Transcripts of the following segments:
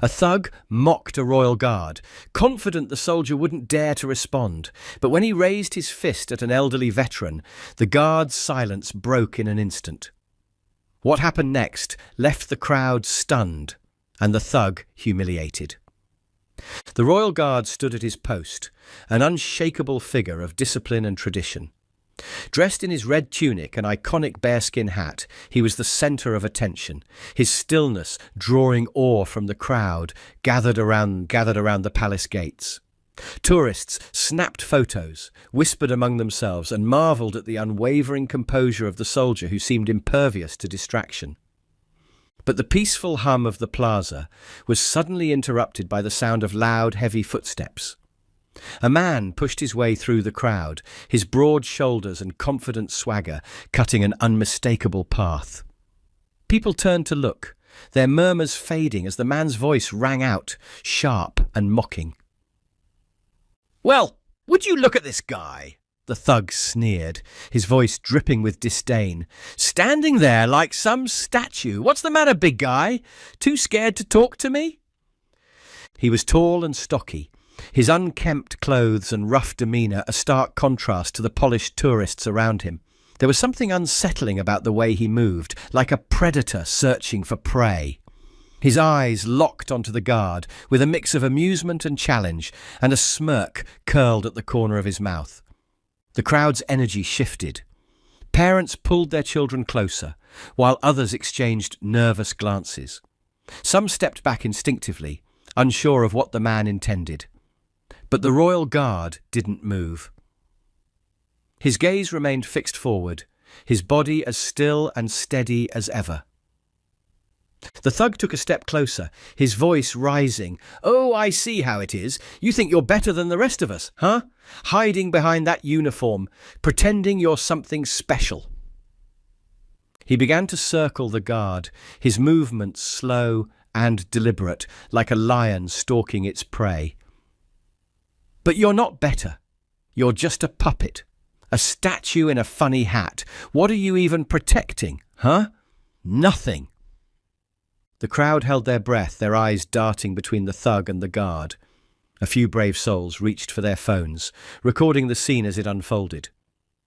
A thug mocked a royal guard, confident the soldier wouldn't dare to respond. But when he raised his fist at an elderly veteran, the guard's silence broke in an instant. What happened next left the crowd stunned and the thug humiliated. The royal guard stood at his post, an unshakable figure of discipline and tradition. Dressed in his red tunic and iconic bearskin hat, he was the centre of attention, his stillness drawing awe from the crowd gathered around the palace gates. Tourists snapped photos, whispered among themselves, and marvelled at the unwavering composure of the soldier who seemed impervious to distraction. But the peaceful hum of the plaza was suddenly interrupted by the sound of loud, heavy footsteps. A man pushed his way through the crowd, his broad shoulders and confident swagger cutting an unmistakable path. People turned to look, their murmurs fading as the man's voice rang out, sharp and mocking. "Well, would you look at this guy?" The thug sneered, his voice dripping with disdain. "Standing there like some statue. What's the matter, big guy? Too scared to talk to me?" He was tall and stocky, his unkempt clothes and rough demeanour a stark contrast to the polished tourists around him. There was something unsettling about the way he moved, like a predator searching for prey. His eyes locked onto the guard, with a mix of amusement and challenge, and a smirk curled at the corner of his mouth. The crowd's energy shifted. Parents pulled their children closer, while others exchanged nervous glances. Some stepped back instinctively, unsure of what the man intended. But the royal guard didn't move. His gaze remained fixed forward, his body as still and steady as ever. The thug took a step closer, his voice rising. "Oh, I see how it is. You think you're better than the rest of us, huh? Hiding behind that uniform, pretending you're something special." He began to circle the guard, his movements slow and deliberate, like a lion stalking its prey. "But you're not better. You're just a puppet. A statue in a funny hat. What are you even protecting, huh? Nothing." The crowd held their breath, their eyes darting between the thug and the guard. A few brave souls reached for their phones, recording the scene as it unfolded.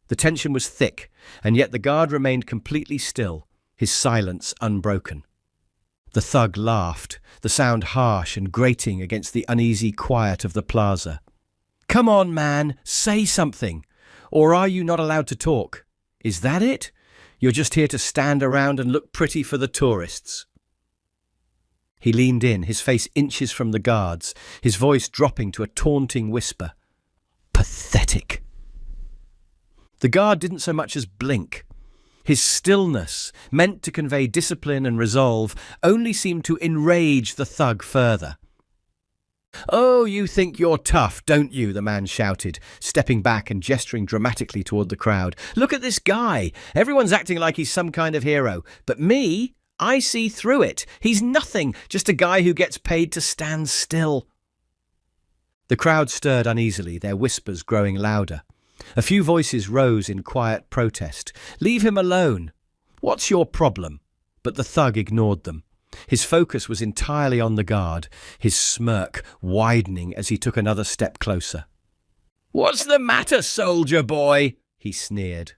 The tension was thick, and yet the guard remained completely still, his silence unbroken. The thug laughed, the sound harsh and grating against the uneasy quiet of the plaza. "Come on, man, say something. Or are you not allowed to talk? Is that it? You're just here to stand around and look pretty for the tourists." He leaned in, his face inches from the guards, his voice dropping to a taunting whisper. "Pathetic." The guard didn't so much as blink. His stillness, meant to convey discipline and resolve, only seemed to enrage the thug further. "Oh, you think you're tough, don't you?" the man shouted, stepping back and gesturing dramatically toward the crowd. "Look at this guy. Everyone's acting like he's some kind of hero. But me? I see through it. He's nothing, just a guy who gets paid to stand still." The crowd stirred uneasily, their whispers growing louder. A few voices rose in quiet protest. "Leave him alone. What's your problem?" But the thug ignored them. His focus was entirely on the guard, his smirk widening as he took another step closer. "What's the matter, soldier boy?" he sneered.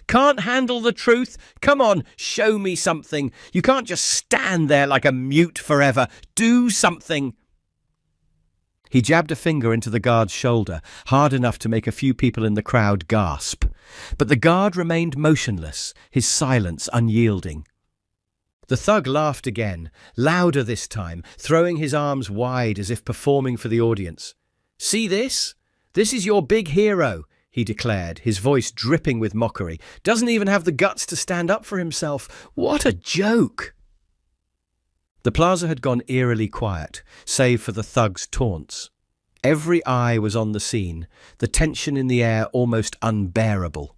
"Can't handle the truth? Come on, show me something. You can't just stand there like a mute forever. Do something." He jabbed a finger into the guard's shoulder, hard enough to make a few people in the crowd gasp. But the guard remained motionless, his silence unyielding. The thug laughed again, louder this time, throwing his arms wide as if performing for the audience. "See this? This is your big hero," he declared, his voice dripping with mockery. "Doesn't even have the guts to stand up for himself. What a joke!" The plaza had gone eerily quiet, save for the thug's taunts. Every eye was on the scene, the tension in the air almost unbearable.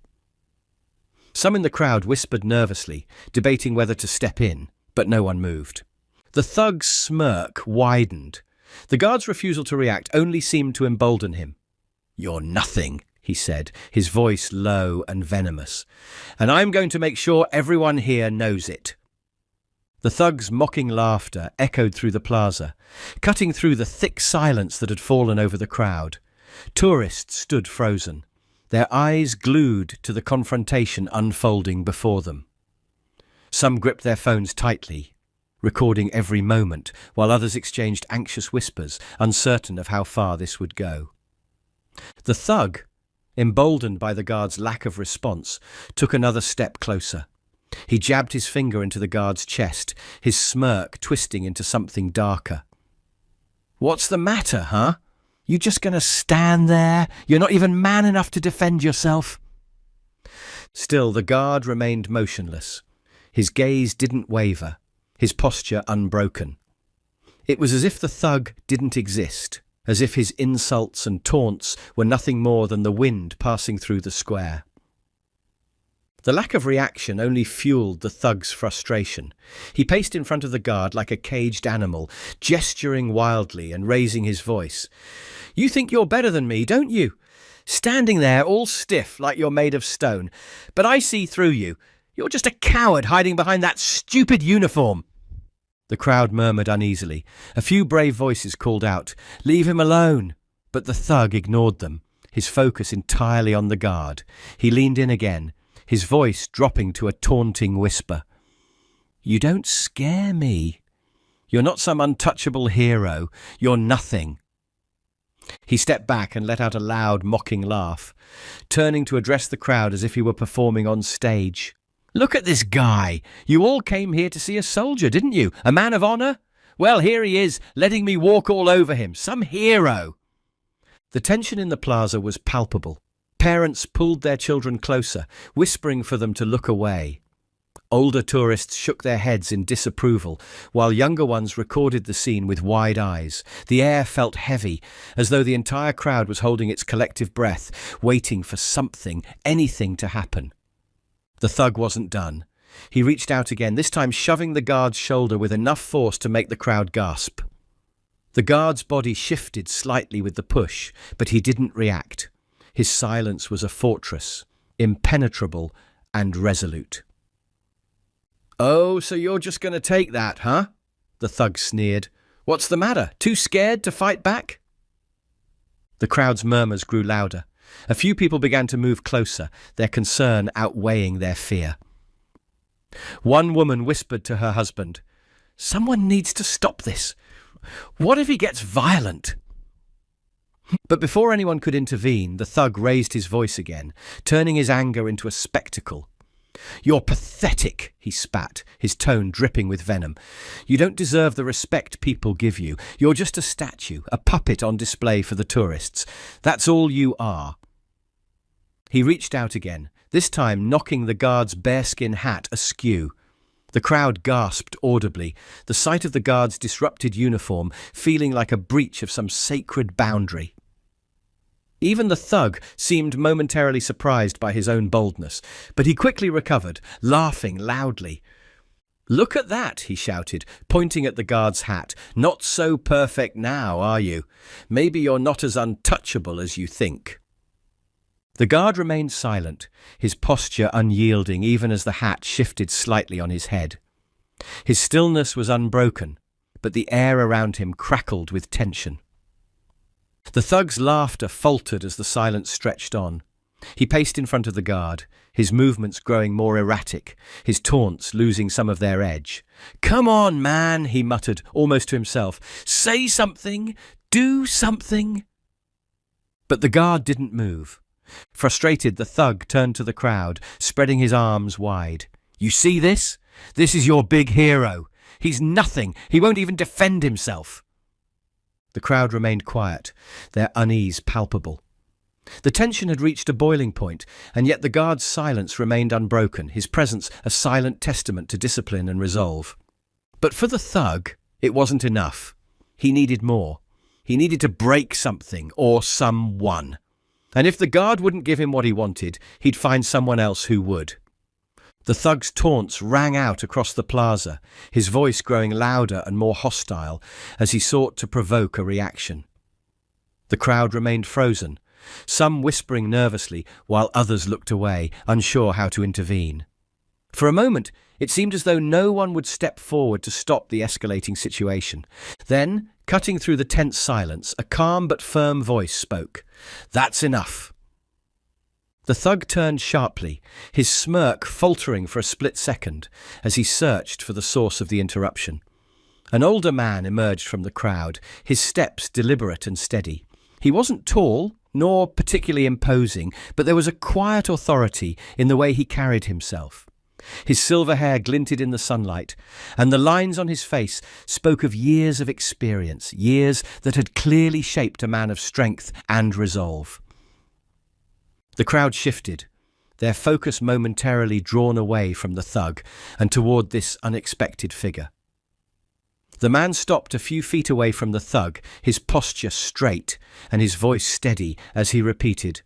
Some in the crowd whispered nervously, debating whether to step in, but no one moved. The thug's smirk widened. The guard's refusal to react only seemed to embolden him. "You're nothing," he said, his voice low and venomous. "And I'm going to make sure everyone here knows it." The thug's mocking laughter echoed through the plaza, cutting through the thick silence that had fallen over the crowd. Tourists stood frozen, their eyes glued to the confrontation unfolding before them. Some gripped their phones tightly, recording every moment, while others exchanged anxious whispers, uncertain of how far this would go. The thug, emboldened by the guard's lack of response, took another step closer. He jabbed his finger into the guard's chest, his smirk twisting into something darker. "What's the matter, huh? You just gonna stand there? You're not even man enough to defend yourself?" Still, the guard remained motionless. His gaze didn't waver, his posture unbroken. It was as if the thug didn't exist, as if his insults and taunts were nothing more than the wind passing through the square. The lack of reaction only fueled the thug's frustration. He paced in front of the guard like a caged animal, gesturing wildly and raising his voice. "You think you're better than me, don't you? Standing there all stiff like you're made of stone. But I see through you. You're just a coward hiding behind that stupid uniform." The crowd murmured uneasily. A few brave voices called out, "Leave him alone." But the thug ignored them, his focus entirely on the guard. He leaned in again, his voice dropping to a taunting whisper. "You don't scare me. You're not some untouchable hero. You're nothing." He stepped back and let out a loud, mocking laugh, turning to address the crowd as if he were performing on stage. "Look at this guy. You all came here to see a soldier, didn't you? A man of honor? Well, here he is, letting me walk all over him. Some hero." The tension in the plaza was palpable. Parents pulled their children closer, whispering for them to look away. Older tourists shook their heads in disapproval, while younger ones recorded the scene with wide eyes. The air felt heavy, as though the entire crowd was holding its collective breath, waiting for something, anything to happen. The thug wasn't done. He reached out again, this time shoving the guard's shoulder with enough force to make the crowd gasp. The guard's body shifted slightly with the push, but he didn't react. His silence was a fortress, impenetrable and resolute. "Oh, so you're just going to take that, huh?" The thug sneered. "What's the matter? Too scared to fight back?" The crowd's murmurs grew louder. A few people began to move closer, their concern outweighing their fear. One woman whispered to her husband, "Someone needs to stop this. What if he gets violent?" But before anyone could intervene, the thug raised his voice again, turning his anger into a spectacle. "You're pathetic," he spat, his tone dripping with venom. "You don't deserve the respect people give you. You're just a statue, a puppet on display for the tourists. That's all you are." He reached out again, this time knocking the guard's bearskin hat askew. The crowd gasped audibly, the sight of the guard's disrupted uniform feeling like a breach of some sacred boundary. Even the thug seemed momentarily surprised by his own boldness, but he quickly recovered, laughing loudly. "Look at that," he shouted, pointing at the guard's hat. "Not so perfect now, are you? Maybe you're not as untouchable as you think." The guard remained silent, his posture unyielding even as the hat shifted slightly on his head. His stillness was unbroken, but the air around him crackled with tension. The thug's laughter faltered as the silence stretched on. He paced in front of the guard, his movements growing more erratic, his taunts losing some of their edge. "Come on, man," he muttered, almost to himself. "Say something! Do something!" But the guard didn't move. Frustrated, the thug turned to the crowd, spreading his arms wide. "You see this? This is your big hero. He's nothing. He won't even defend himself." The crowd remained quiet, their unease palpable. The tension had reached a boiling point, and yet the guard's silence remained unbroken, his presence a silent testament to discipline and resolve. But for the thug, it wasn't enough. He needed more. He needed to break something or someone. And if the guard wouldn't give him what he wanted, he'd find someone else who would. The thug's taunts rang out across the plaza, his voice growing louder and more hostile as he sought to provoke a reaction. The crowd remained frozen, some whispering nervously while others looked away, unsure how to intervene. For a moment, It seemed as though no one would step forward to stop the escalating situation. Then, cutting through the tense silence, a calm but firm voice spoke. "That's enough." The thug turned sharply, his smirk faltering for a split second as he searched for the source of the interruption. An older man emerged from the crowd, his steps deliberate and steady. He wasn't tall, nor particularly imposing, but there was a quiet authority in the way he carried himself. His silver hair glinted in the sunlight, and the lines on his face spoke of years of experience, years that had clearly shaped a man of strength and resolve. The crowd shifted, their focus momentarily drawn away from the thug and toward this unexpected figure. The man stopped a few feet away from the thug, his posture straight and his voice steady as he repeated,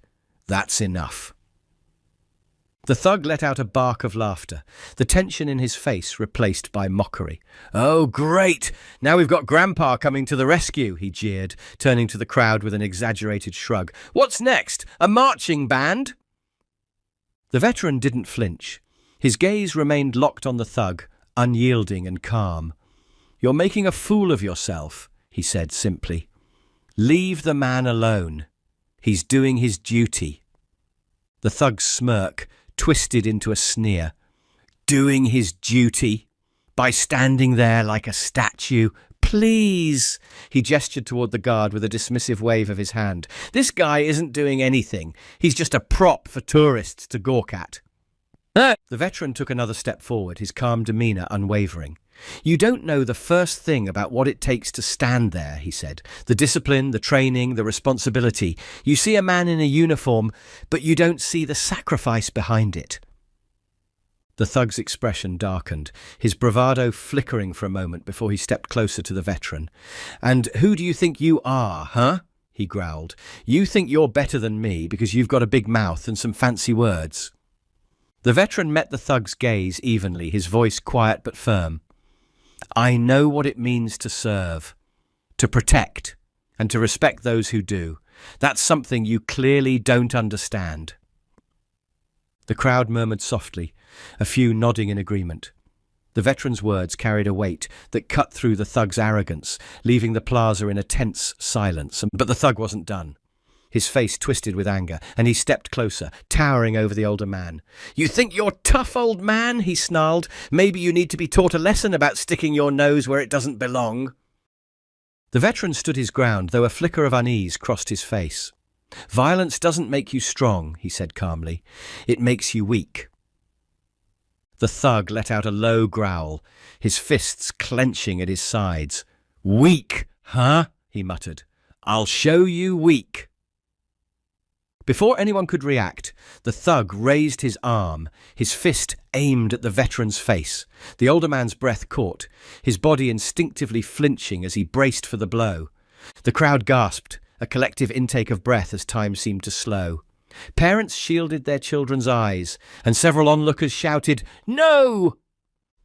"That's enough." The thug let out a bark of laughter, the tension in his face replaced by mockery. "Oh, great! Now we've got Grandpa coming to the rescue," he jeered, turning to the crowd with an exaggerated shrug. "What's next? A marching band?" The veteran didn't flinch. His gaze remained locked on the thug, unyielding and calm. "You're making a fool of yourself," he said simply. "Leave the man alone. He's doing his duty." The thug's smirk twisted into a sneer. "Doing his duty? By standing there like a statue? Please!" He gestured toward the guard with a dismissive wave of his hand. "This guy isn't doing anything. He's just a prop for tourists to gawk at." The veteran took another step forward, his calm demeanor unwavering. "You don't know the first thing about what it takes to stand there," he said. "The discipline, the training, the responsibility. You see a man in a uniform, but you don't see the sacrifice behind it." The thug's expression darkened, his bravado flickering for a moment before he stepped closer to the veteran. "And who do you think you are, huh?" he growled. "You think you're better than me because you've got a big mouth and some fancy words." The veteran met the thug's gaze evenly, his voice quiet but firm. "I know what it means to serve, to protect, and to respect those who do. That's something you clearly don't understand." The crowd murmured softly, a few nodding in agreement. The veteran's words carried a weight that cut through the thug's arrogance, leaving the plaza in a tense silence. But the thug wasn't done. His face twisted with anger, and he stepped closer, towering over the older man. "You think you're tough, old man?" he snarled. "Maybe you need to be taught a lesson about sticking your nose where it doesn't belong." The veteran stood his ground, though a flicker of unease crossed his face. "Violence doesn't make you strong," he said calmly. "It makes you weak." The thug let out a low growl, his fists clenching at his sides. "Weak, huh?" he muttered. "I'll show you weak." Before anyone could react, the thug raised his arm, his fist aimed at the veteran's face. The older man's breath caught, his body instinctively flinching as he braced for the blow. The crowd gasped, a collective intake of breath as time seemed to slow. Parents shielded their children's eyes, and several onlookers shouted, "No!"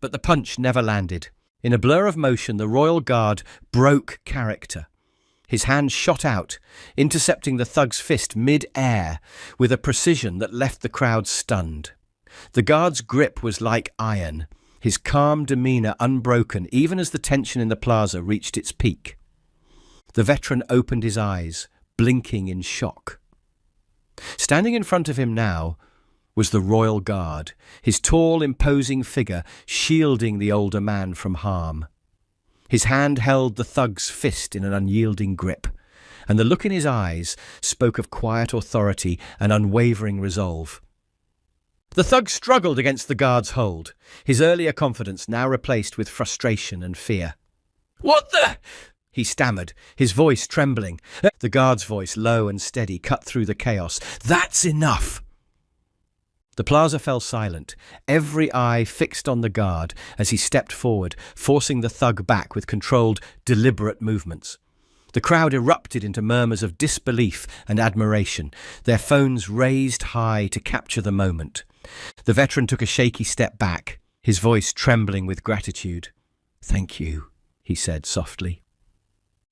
But the punch never landed. In a blur of motion, the Royal Guard broke character. His hand shot out, intercepting the thug's fist mid-air with a precision that left the crowd stunned. The guard's grip was like iron, his calm demeanor unbroken even as the tension in the plaza reached its peak. The veteran opened his eyes, blinking in shock. Standing in front of him now was the Royal Guard, his tall, imposing figure shielding the older man from harm. His hand held the thug's fist in an unyielding grip, and the look in his eyes spoke of quiet authority and unwavering resolve. The thug struggled against the guard's hold, his earlier confidence now replaced with frustration and fear. "What the—" he stammered, his voice trembling. The guard's voice, low and steady, cut through the chaos. "That's enough!" The plaza fell silent, every eye fixed on the guard as he stepped forward, forcing the thug back with controlled, deliberate movements. The crowd erupted into murmurs of disbelief and admiration, their phones raised high to capture the moment. The veteran took a shaky step back, his voice trembling with gratitude. "Thank you," he said softly.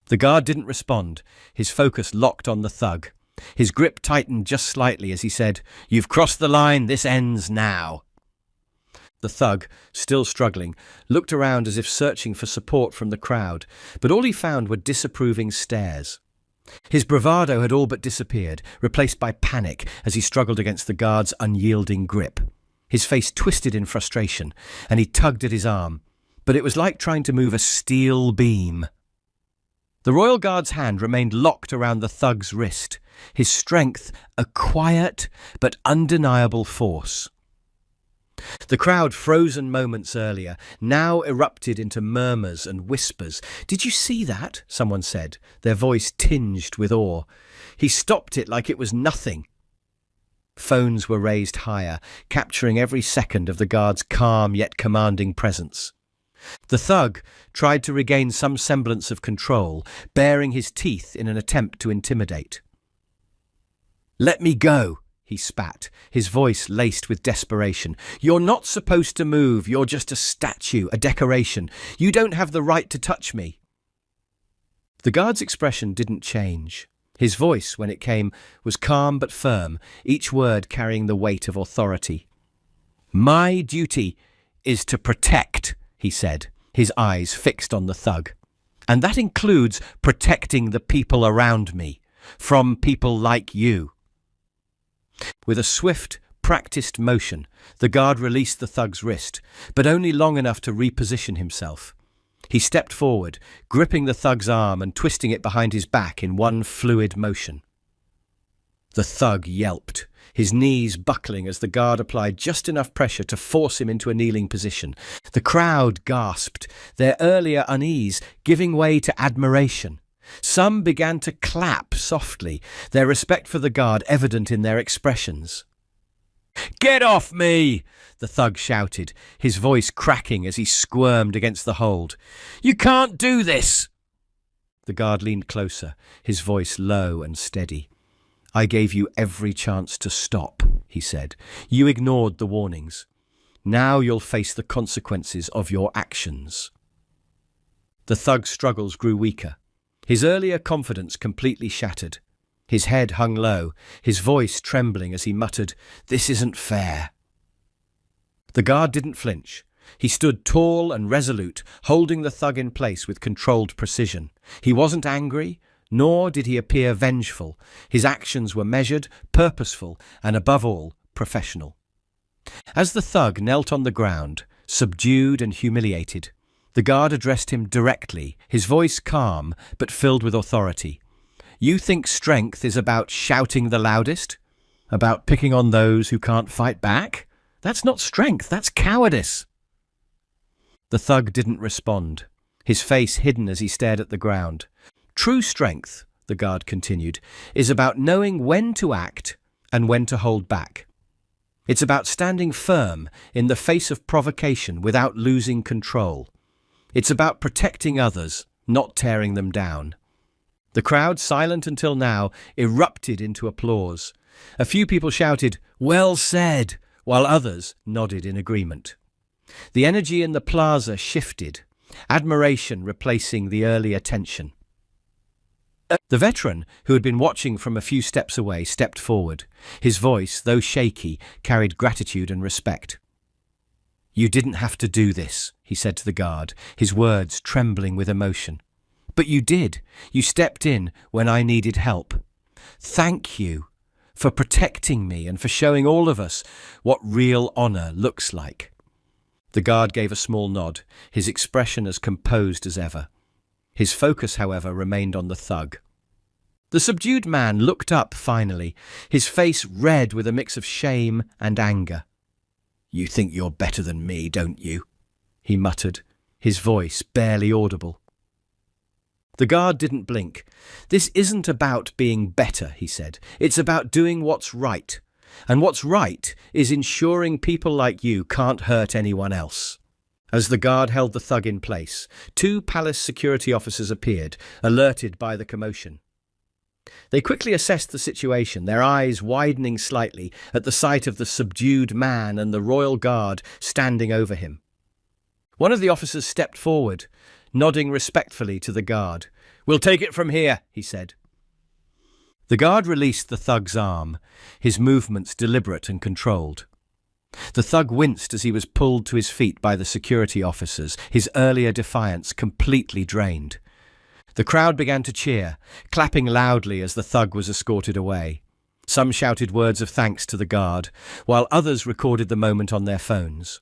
The guard didn't respond, his focus locked on the thug. His grip tightened just slightly as he said, "You've crossed the line, this ends now." The thug, still struggling, looked around as if searching for support from the crowd, but all he found were disapproving stares. His bravado had all but disappeared, replaced by panic as he struggled against the guard's unyielding grip. His face twisted in frustration, and he tugged at his arm, but it was like trying to move a steel beam. The Royal Guard's hand remained locked around the thug's wrist, his strength a quiet but undeniable force. The crowd, frozen moments earlier, now erupted into murmurs and whispers. "Did you see that?" someone said, their voice tinged with awe. "He stopped it like it was nothing." Phones were raised higher, capturing every second of the guard's calm yet commanding presence. The thug tried to regain some semblance of control, baring his teeth in an attempt to intimidate. "Let me go," he spat, his voice laced with desperation. "You're not supposed to move. You're just a statue, a decoration. You don't have the right to touch me." The guard's expression didn't change. His voice, when it came, was calm but firm, each word carrying the weight of authority. "My duty is to protect," he said, his eyes fixed on the thug. "And that includes protecting the people around me, from people like you." With a swift, practiced motion, the guard released the thug's wrist, but only long enough to reposition himself. He stepped forward, gripping the thug's arm and twisting it behind his back in one fluid motion. The thug yelped, his knees buckling as the guard applied just enough pressure to force him into a kneeling position. The crowd gasped, their earlier unease giving way to admiration. Some began to clap softly, their respect for the guard evident in their expressions. "Get off me!" the thug shouted, his voice cracking as he squirmed against the hold. "You can't do this!" The guard leaned closer, his voice low and steady. "I gave you every chance to stop," he said. "You ignored the warnings. Now you'll face the consequences of your actions." The thug's struggles grew weaker. His earlier confidence completely shattered. His head hung low, his voice trembling as he muttered, "This isn't fair." The guard didn't flinch. He stood tall and resolute, holding the thug in place with controlled precision. He wasn't angry, nor did he appear vengeful. His actions were measured, purposeful, and above all, professional. As the thug knelt on the ground, subdued and humiliated, the guard addressed him directly, his voice calm but filled with authority. "You think strength is about shouting the loudest? About picking on those who can't fight back? That's not strength, that's cowardice." The thug didn't respond, his face hidden as he stared at the ground. "True strength," the guard continued, "is about knowing when to act and when to hold back. It's about standing firm in the face of provocation without losing control. It's about protecting others, not tearing them down." The crowd, silent until now, erupted into applause. A few people shouted, "Well said," while others nodded in agreement. The energy in the plaza shifted, admiration replacing the earlier tension. The veteran, who had been watching from a few steps away, stepped forward. His voice, though shaky, carried gratitude and respect. "You didn't have to do this," he said to the guard, his words trembling with emotion. "But you did. You stepped in when I needed help. Thank you for protecting me and for showing all of us what real honor looks like." The guard gave a small nod, his expression as composed as ever. His focus, however, remained on the thug. The subdued man looked up finally, his face red with a mix of shame and anger. "You think you're better than me, don't you?" he muttered, his voice barely audible. The guard didn't blink. "This isn't about being better," he said. "It's about doing what's right. And what's right is ensuring people like you can't hurt anyone else." As the guard held the thug in place, 2 palace security officers appeared, alerted by the commotion. They quickly assessed the situation, their eyes widening slightly at the sight of the subdued man and the royal guard standing over him. One of the officers stepped forward, nodding respectfully to the guard. "We'll take it from here," he said. The guard released the thug's arm, his movements deliberate and controlled. The thug winced as he was pulled to his feet by the security officers, his earlier defiance completely drained. The crowd began to cheer, clapping loudly as the thug was escorted away. Some shouted words of thanks to the guard, while others recorded the moment on their phones.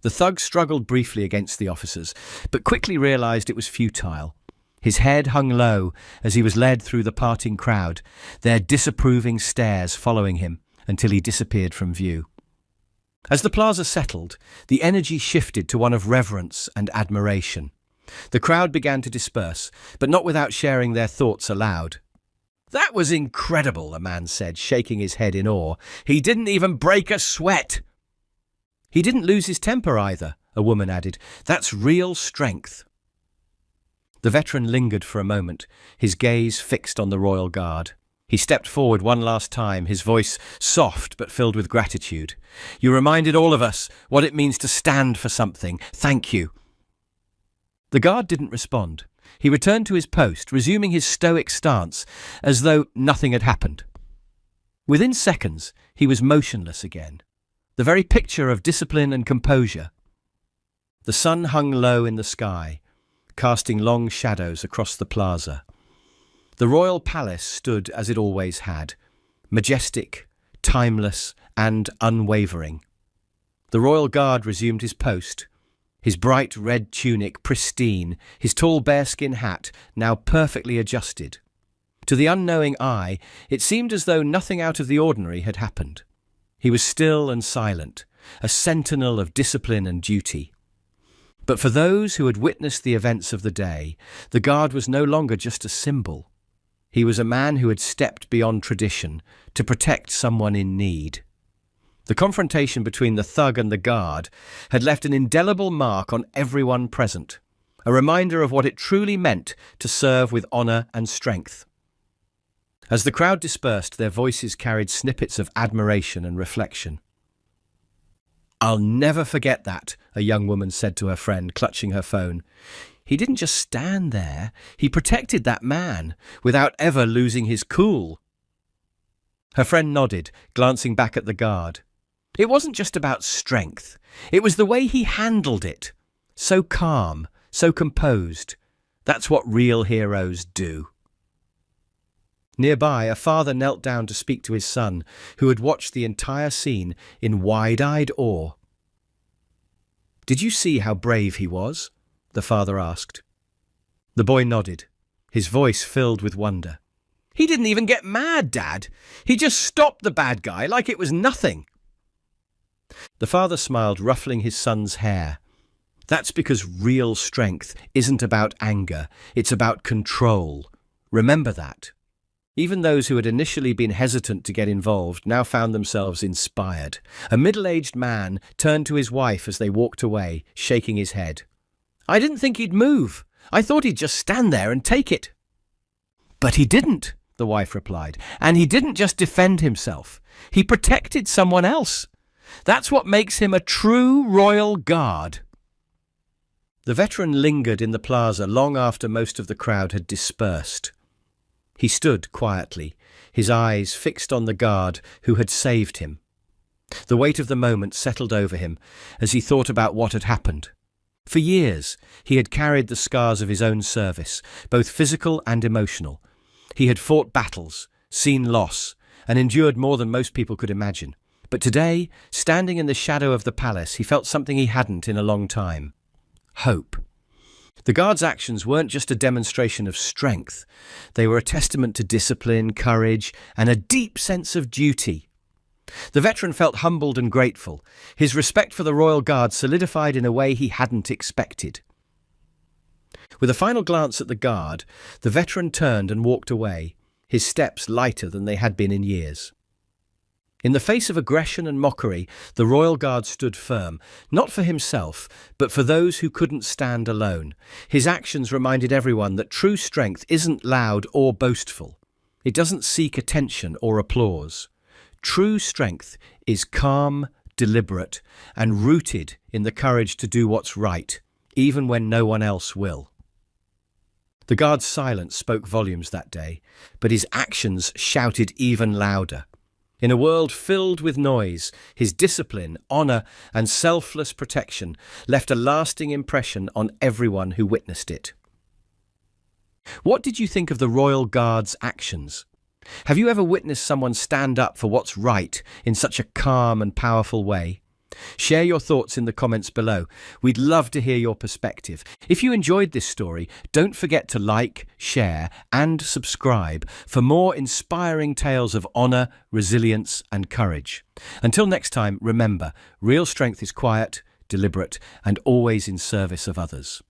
The thug struggled briefly against the officers, but quickly realized it was futile. His head hung low as he was led through the parting crowd, their disapproving stares following him until he disappeared from view. As the plaza settled, the energy shifted to one of reverence and admiration. The crowd began to disperse, but not without sharing their thoughts aloud. "That was incredible," a man said, shaking his head in awe. "He didn't even break a sweat." "He didn't lose his temper either," a woman added. "That's real strength." The veteran lingered for a moment, his gaze fixed on the Royal Guard. He stepped forward one last time, his voice soft but filled with gratitude. "You reminded all of us what it means to stand for something. Thank you." The guard didn't respond. He returned to his post, resuming his stoic stance, as though nothing had happened. Within seconds, he was motionless again, the very picture of discipline and composure. The sun hung low in the sky, casting long shadows across the plaza. The royal palace stood as it always had, majestic, timeless, and unwavering. The royal guard resumed his post, his bright red tunic pristine, his tall bearskin hat now perfectly adjusted. To the unknowing eye, it seemed as though nothing out of the ordinary had happened. He was still and silent, a sentinel of discipline and duty. But for those who had witnessed the events of the day, the guard was no longer just a symbol. He was a man who had stepped beyond tradition to protect someone in need. The confrontation between the thug and the guard had left an indelible mark on everyone present, a reminder of what it truly meant to serve with honor and strength. As the crowd dispersed, their voices carried snippets of admiration and reflection. "I'll never forget that," a young woman said to her friend, clutching her phone. "He didn't just stand there, he protected that man without ever losing his cool." Her friend nodded, glancing back at the guard. It wasn't just about strength, it was the way he handled it. So calm, so composed. That's what real heroes do. Nearby, a father knelt down to speak to his son, who had watched the entire scene in wide-eyed awe. "Did you see how brave he was?" the father asked. The boy nodded, his voice filled with wonder. "He didn't even get mad, Dad. He just stopped the bad guy like it was nothing." The father smiled, ruffling his son's hair. "That's because real strength isn't about anger, it's about control. Remember that." Even those who had initially been hesitant to get involved now found themselves inspired. A middle-aged man turned to his wife as they walked away, shaking his head. "I didn't think he'd move. I thought he'd just stand there and take it." "But he didn't," the wife replied. "And he didn't just defend himself. He protected someone else. That's what makes him a true royal guard." The veteran lingered in the plaza long after most of the crowd had dispersed. He stood quietly, his eyes fixed on the guard who had saved him. The weight of the moment settled over him as he thought about what had happened. For years, he had carried the scars of his own service, both physical and emotional. He had fought battles, seen loss, and endured more than most people could imagine. But today, standing in the shadow of the palace, he felt something he hadn't in a long time. Hope. The guard's actions weren't just a demonstration of strength. They were a testament to discipline, courage, and a deep sense of duty. The veteran felt humbled and grateful. His respect for the Royal Guard solidified in a way he hadn't expected. With a final glance at the guard, the veteran turned and walked away, his steps lighter than they had been in years. In the face of aggression and mockery, the Royal Guard stood firm, not for himself, but for those who couldn't stand alone. His actions reminded everyone that true strength isn't loud or boastful. It doesn't seek attention or applause. True strength is calm, deliberate, and rooted in the courage to do what's right, even when no one else will. The guard's silence spoke volumes that day, but his actions shouted even louder. In a world filled with noise, his discipline, honour, and selfless protection left a lasting impression on everyone who witnessed it. What did you think of the Royal Guard's actions? Have you ever witnessed someone stand up for what's right in such a calm and powerful way? Share your thoughts in the comments below. We'd love to hear your perspective. If you enjoyed this story, don't forget to like, share, and subscribe for more inspiring tales of honour, resilience, and courage. Until next time, remember, real strength is quiet, deliberate, and always in service of others.